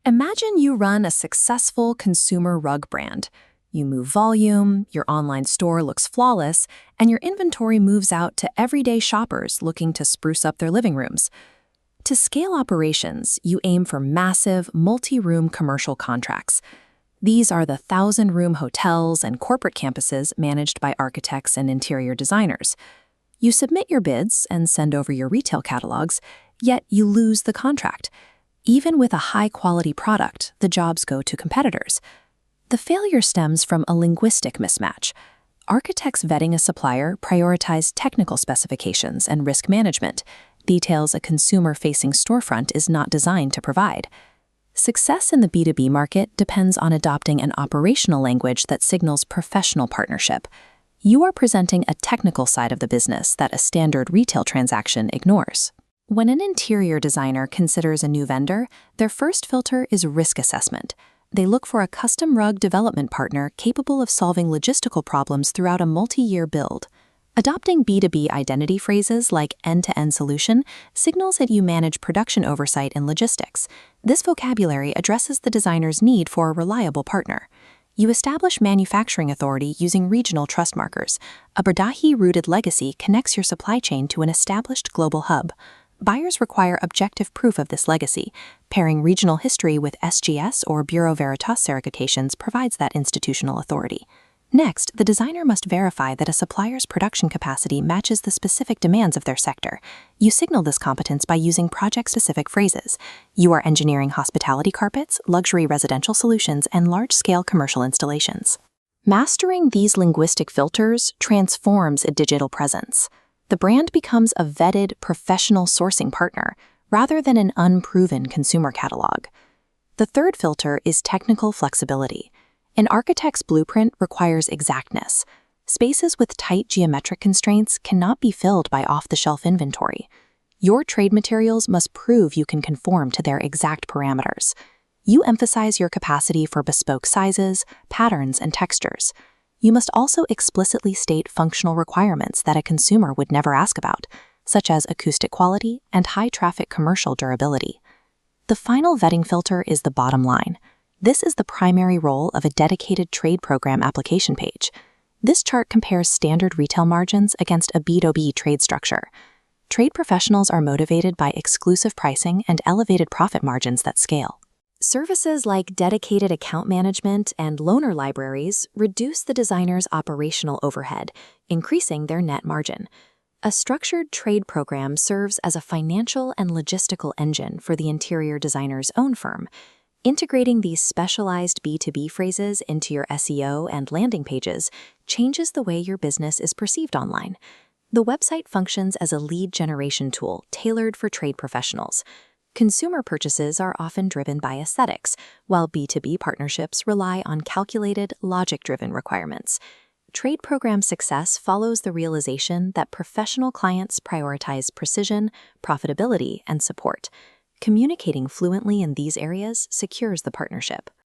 Imagine you run a successful consumer rug brand. You move volume, your online store looks flawless, and your inventory moves out to everyday shoppers looking to spruce up their living rooms. To scale operations, you aim for massive, multi-room commercial contracts. These are the 1,000-room hotels and corporate campuses managed by architects and interior designers. You submit your bids and send over your retail catalogs, yet you lose the contract. Even with a high-quality product, the jobs go to competitors. The failure stems from a linguistic mismatch. Architects vetting a supplier prioritize technical specifications and risk management, details a consumer-facing storefront is not designed to provide. Success in the B2B market depends on adopting an operational language that signals professional partnership. You are presenting a technical side of the business that a standard retail transaction ignores. When an interior designer considers a new vendor, their first filter is risk assessment. They look for a custom rug development partner capable of solving logistical problems throughout a multi-year build. Adopting B2B identity phrases like end-to-end solution signals that you manage production oversight and logistics. This vocabulary addresses the designer's need for a reliable partner. You establish manufacturing authority using regional trust markers. A Bhadohi-rooted legacy connects your supply chain to an established global hub. Buyers require objective proof of this legacy. Pairing regional history with SGS or Bureau Veritas certifications provides that institutional authority. Next, the designer must verify that a supplier's production capacity matches the specific demands of their sector. You signal this competence by using project-specific phrases. You are engineering hospitality carpets, luxury residential solutions, and large-scale commercial installations. Mastering these linguistic filters transforms a digital presence. The brand becomes a vetted, professional sourcing partner, rather than an unproven consumer catalog. The third filter is technical flexibility. An architect's blueprint requires exactness. Spaces with tight geometric constraints cannot be filled by off-the-shelf inventory. Your trade materials must prove you can conform to their exact parameters. You emphasize your capacity for bespoke sizes, patterns, and textures. You must also explicitly state functional requirements that a consumer would never ask about, such as acoustic quality and high-traffic commercial durability. The final vetting filter is the bottom line. This is the primary role of a dedicated trade program application page. This chart compares standard retail margins against a B2B trade structure. Trade professionals are motivated by exclusive pricing and elevated profit margins that scale. Services like dedicated account management and loaner libraries reduce the designer's operational overhead, increasing their net margin. A structured trade program serves as a financial and logistical engine for the interior designer's own firm. Integrating these specialized B2B phrases into your SEO and landing pages changes the way your business is perceived online. The website functions as a lead generation tool tailored for trade professionals. Consumer purchases are often driven by aesthetics, while B2B partnerships rely on calculated, logic-driven requirements. Trade program success follows the realization that professional clients prioritize precision, profitability, and support. Communicating fluently in these areas secures the partnership.